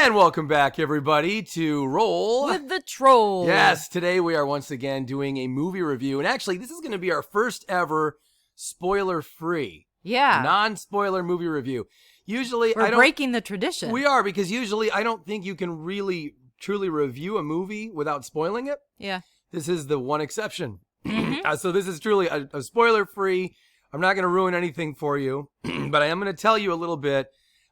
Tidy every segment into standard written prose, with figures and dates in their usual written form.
And welcome back, everybody, to Roll with the Troll. Yes, today we are once again doing a movie review. And actually, this is going to be our first ever spoiler-free, non-spoiler movie review. Usually, we're breaking the tradition. We are, because usually I don't think you can really, truly review a movie without spoiling it. Yeah. This is the one exception. So this is truly a spoiler-free. I'm not going to ruin anything for you, but I am going to tell you a little bit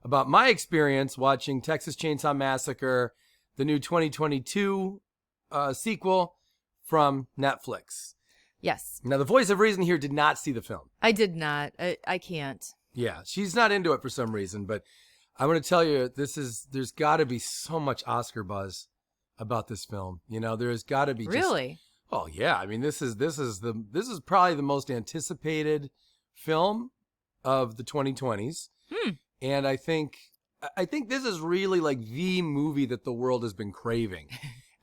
about my experience watching Texas Chainsaw Massacre, the new 2022 sequel from Netflix. Yes. Now, the voice of reason here did not see the film. I did not. I can't. Yeah, she's not into it for some reason, but I want to tell you, there's got to be so much Oscar buzz about this film. You know, there's got to be Really? Oh yeah, I mean this is probably the most anticipated film of the 2020s. And I think this is really like the movie that the world has been craving.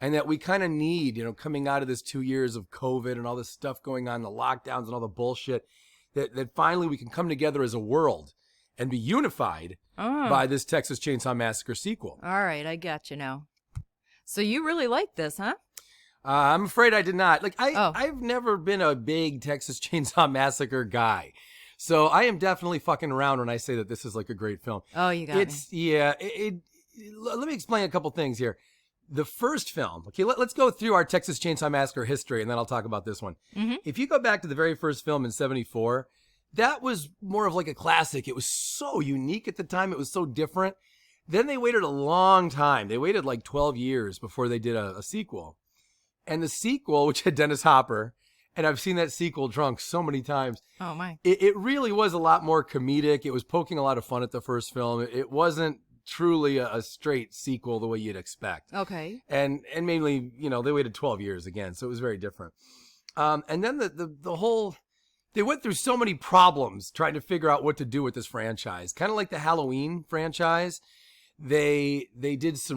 And that we kind of need, you know, coming out of this 2 years of COVID and all this stuff going on, the lockdowns and all the bullshit, that finally we can come together as a world and be unified by this Texas Chainsaw Massacre sequel. All right, I got you now. So you really like this, huh? I'm afraid I did not. Like I've never been a big Texas Chainsaw Massacre guy. So I am definitely fucking around when I say that this is like a great film. Oh, you got me. Yeah. Let me explain a couple things here. The first film, okay, let's go through our Texas Chainsaw Massacre history, and then I'll talk about this one. If you go back to the very first film in 1974, that was more of like a classic. It was so unique at the time. It was so different. Then they waited a long time. They waited like 12 years before they did a sequel. And the sequel, which had Dennis Hopper, and I've seen that sequel drunk so many times. Oh, my. It really was a lot more comedic. It was poking a lot of fun at the first film. It wasn't truly a straight sequel the way you'd expect. Okay. And mainly, you know, they waited 12 years again, so it was very different. And then the whole... They went through so many problems trying to figure out what to do with this franchise. Kind of like the Halloween franchise. They did a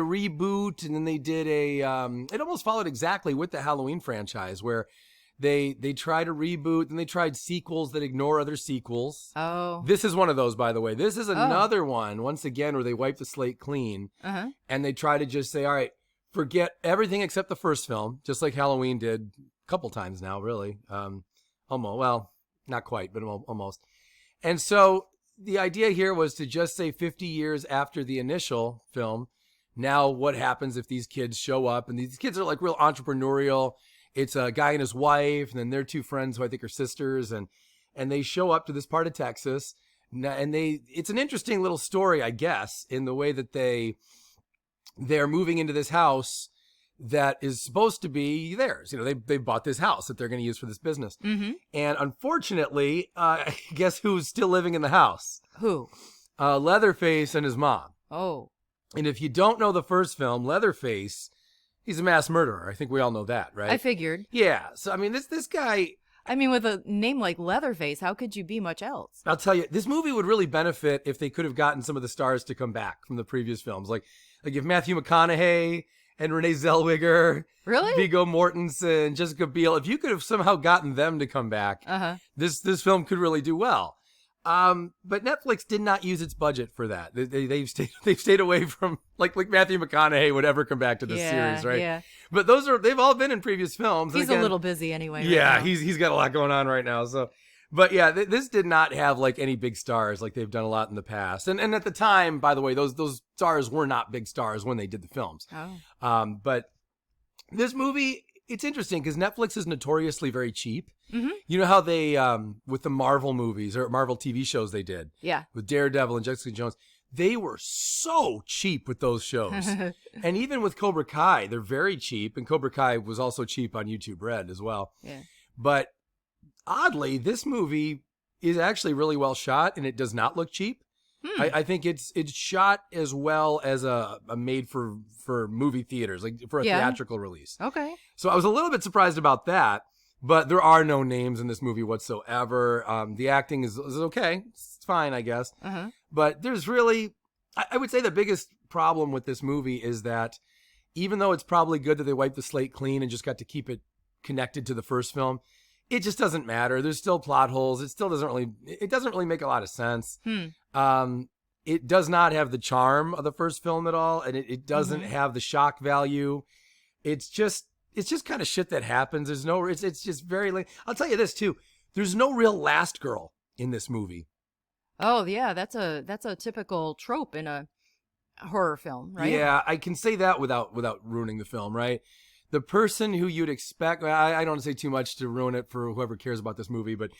reboot, and then they did it almost followed exactly with the Halloween franchise, where they tried a reboot, and they tried sequels that ignore other sequels. Oh. This is one of those, by the way. This is another one, once again, where they wipe the slate clean, and they try to just say, all right, forget everything except the first film, just like Halloween did a couple times now, really. Almost, well, not quite, but almost. And so the idea here was to just say 50 years after the initial film, now what happens if these kids show up? And these kids are like real entrepreneurial. It's a guy and his wife, and then their two friends who I think are sisters, and they show up to this part of Texas. And it's an interesting little story, I guess, in the way that they're moving into this house that is supposed to be theirs. You know, they bought this house that they're going to use for this business. And unfortunately, guess who's still living in the house? Who? Leatherface and his mom. Oh. And if you don't know the first film, Leatherface, he's a mass murderer. I think we all know that, right? I figured. Yeah. So, I mean, this guy... I mean, with a name like Leatherface, how could you be much else? I'll tell you, this movie would really benefit if they could have gotten some of the stars to come back from the previous films. Like if Matthew McConaughey and Renee Zellweger, really, Viggo Mortensen, Jessica Biel. If you could have somehow gotten them to come back, this film could really do well. But Netflix did not use its budget for that. They've stayed away from like Matthew McConaughey would ever come back to this series, right? Yeah. But they've all been in previous films. He's a little busy anyway. Yeah, right now. he's got a lot going on right now. So, but yeah, this did not have like any big stars like they've done a lot in the past. And at the time, by the way, those stars were not big stars when they did the films. Oh. But this movie, it's interesting because Netflix is notoriously very cheap. You know how they, with the Marvel movies or Marvel TV shows they did, with Daredevil and Jessica Jones, they were so cheap with those shows. And even with Cobra Kai, they're very cheap. And Cobra Kai was also cheap on YouTube Red as well. Yeah. But oddly, this movie is actually really well shot, and it does not look cheap. I think it's shot as well as a made for movie theaters, like for a theatrical release. Okay. So I was a little bit surprised about that. But there are no names in this movie whatsoever. The acting is okay. It's fine, I guess. But there's really, I would say the biggest problem with this movie is that even though it's probably good that they wiped the slate clean and just got to keep it connected to the first film, it just doesn't matter. There's still plot holes. It doesn't really make a lot of sense. it does not have the charm of the first film at all, and it doesn't have the shock value. It's just kind of shit that happens. There's no, it's just very late. I'll tell you this too. There's no real last girl in this movie. Oh yeah, that's a typical trope in a horror film, right? Yeah, I can say that without ruining the film, right? The person who you'd expect, I don't want to say too much to ruin it for whoever cares about this movie, but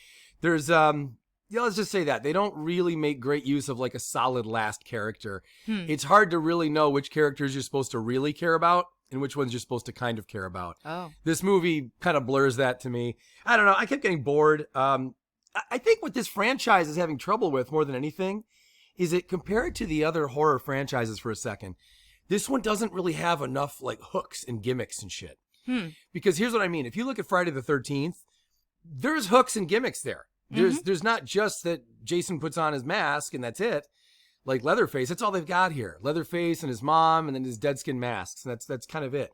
there's, let's just say that. They don't really make great use of like a solid last character. It's hard to really know which characters you're supposed to really care about and which ones you're supposed to kind of care about. Oh. This movie kind of blurs that to me. I don't know. I kept getting bored. I think what this franchise is having trouble with more than anything is it, compared to the other horror franchises for a second, this one doesn't really have enough like hooks and gimmicks and shit. Because here's what I mean. If you look at Friday the 13th, there's hooks and gimmicks there. There's not just that Jason puts on his mask and that's it. Like Leatherface, that's all they've got here. Leatherface and his mom and then his dead skin masks. And that's kind of it.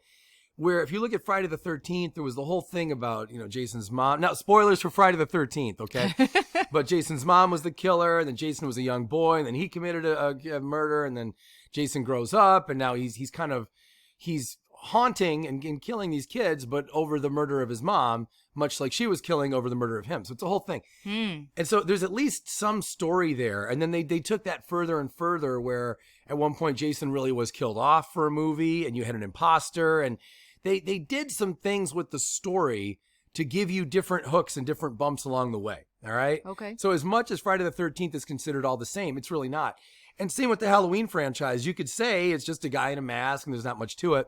Where if you look at Friday the 13th, there was the whole thing about, Jason's mom. Now, spoilers for Friday the 13th, okay? But Jason's mom was the killer, and then Jason was a young boy, and then he committed a murder, and then Jason grows up, and now he's haunting and killing these kids, but over the murder of his mom, much like she was killing over the murder of him. So it's a whole thing. And so there's at least some story there. And then they took that further and further, where at one point Jason really was killed off for a movie, and you had an imposter, and they did some things with the story to give you different hooks and different bumps along the way. All right? Okay. So as much as Friday the 13th is considered all the same, it's really not. And same with the Halloween franchise. You could say it's just a guy in a mask and there's not much to it.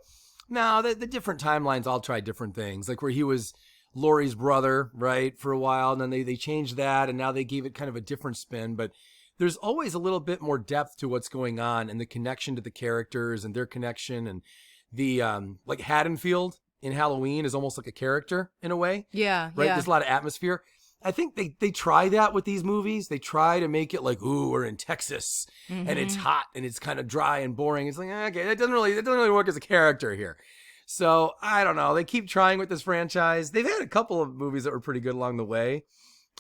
No, the different timelines all try different things. Like where he was Laurie's brother, right, for a while. And then they changed that, and now they gave it kind of a different spin. But there's always a little bit more depth to what's going on and the connection to the characters and their connection. And the, like Haddonfield in Halloween is almost like a character in a way. Yeah, right? yeah. There's a lot of atmosphere. I think they try that with these movies. They try to make it like, ooh, we're in Texas and it's hot and it's kind of dry and boring. It's like, okay, that doesn't really work as a character here. So I don't know. They keep trying with this franchise. They've had a couple of movies that were pretty good along the way.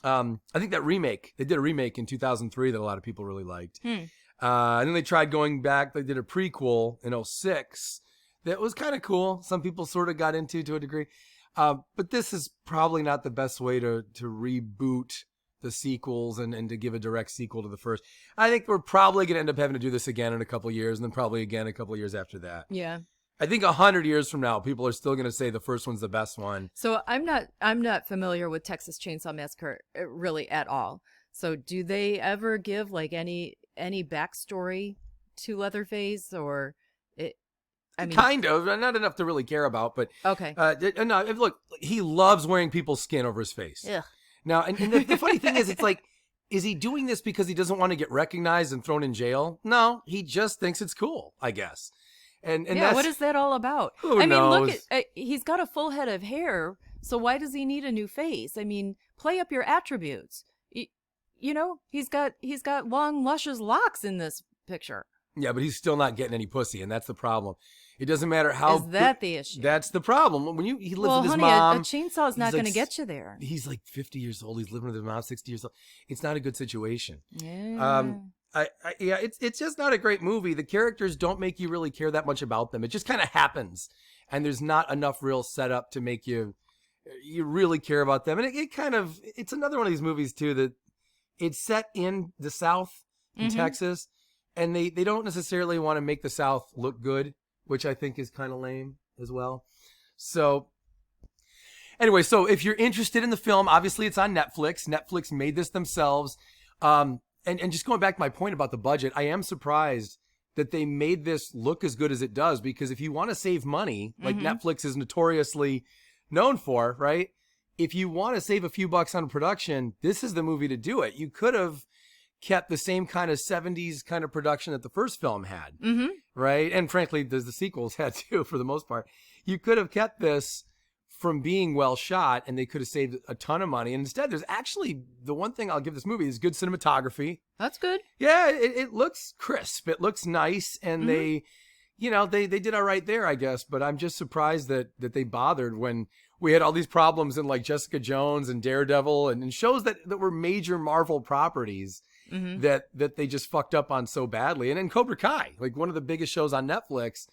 I think that remake, they did a remake in 2003 that a lot of people really liked. And then they tried going back. They did a prequel in 2006 that was kind of cool. Some people sort of got into to a degree. But this is probably not the best way to reboot the sequels and to give a direct sequel to the first. I think we're probably going to end up having to do this again in a couple of years, and then probably again a couple of years after that. Yeah. I think 100 years from now, people are still going to say the first one's the best one. So I'm not familiar with Texas Chainsaw Massacre really at all. So do they ever give like any backstory to Leatherface, or I mean, kind of, not enough to really care about, but okay. No, look, he loves wearing people's skin over his face. Ugh. Now, and the funny thing is, it's like, is he doing this because he doesn't want to get recognized and thrown in jail? No, he just thinks it's cool, I guess. And yeah, what is that all about? Who I mean, knows? look at he's got a full head of hair, so why does he need a new face? I mean, play up your attributes. He's got long, luscious locks in this picture. Yeah, but he's still not getting any pussy, and that's the problem. It doesn't matter how. Is that the issue? That's the problem. When he lives with his honey, mom, a chainsaw is not going to get you there. He's like 50 years old. He's living with his mom, 60 years old. It's not a good situation. Yeah. It's just not a great movie. The characters don't make you really care that much about them. It just kind of happens, and there's not enough real setup to make you really care about them. And it's another one of these movies too that it's set in the South in Texas, and they don't necessarily want to make the South look good, which I think is kind of lame as well. So anyway, so if you're interested in the film, obviously it's on Netflix. Netflix made this themselves. And just going back to my point about the budget, I am surprised that they made this look as good as it does, because if you want to save money, like Netflix is notoriously known for, right? If you want to save a few bucks on production, this is the movie to do it. You could have kept the same kind of 70s kind of production that the first film had, right? And frankly, the sequels had too, for the most part. You could have kept this from being well shot, and they could have saved a ton of money. And instead, there's actually, the one thing I'll give this movie is good cinematography. That's good. Yeah, it looks crisp. It looks nice, and they did all right there, I guess. But I'm just surprised that they bothered when we had all these problems in like Jessica Jones and Daredevil and shows that were major Marvel properties. that they just fucked up on so badly. And then Cobra Kai, like one of the biggest shows on Netflix,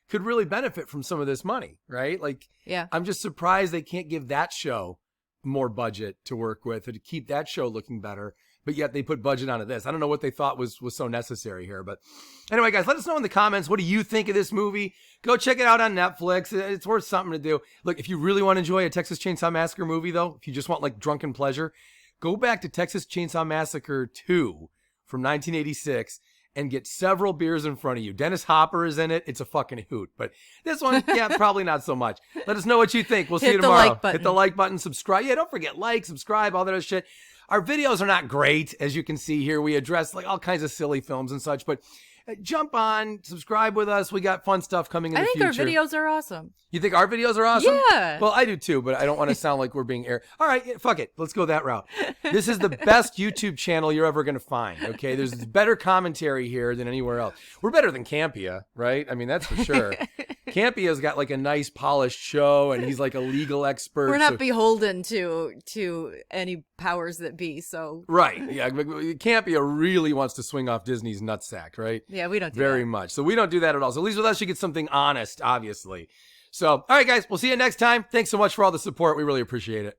could really benefit from some of this money, right? Like, yeah, I'm just surprised they can't give that show more budget to work with or to keep that show looking better. But yet they put budget onto this. I don't know what they thought was so necessary here. But anyway, guys, let us know in the comments. What do you think of this movie? Go check it out on Netflix. It's worth something to do. Look, if you really want to enjoy a Texas Chainsaw Massacre movie, though, if you just want like drunken pleasure, go back to Texas Chainsaw Massacre 2 from 1986 and get several beers in front of you. Dennis Hopper is in it. It's a fucking hoot. But this one, yeah, probably not so much. Let us know what you think. We'll see you tomorrow. Hit the like button, subscribe. Yeah, don't forget, like, subscribe, all that other shit. Our videos are not great, as you can see here. We address like all kinds of silly films and such, but jump on, subscribe with us. We got fun stuff coming in the future. I think our videos are awesome. You think our videos are awesome? Yeah. Well, I do too, but I don't want to sound like we're being aired. All right, fuck it. Let's go that route. This is the best YouTube channel you're ever going to find, okay? There's better commentary here than anywhere else. We're better than Campia, right? I mean, that's for sure. Campia's got like a nice polished show, and he's like a legal expert. We're not beholden to any powers that be, so. Right, yeah. Campia really wants to swing off Disney's nutsack, right? Yeah, we don't do Very that. much. So we don't do that at all. So at least with us, you get something honest, obviously. So, all right, guys, we'll see you next time. Thanks so much for all the support. We really appreciate it.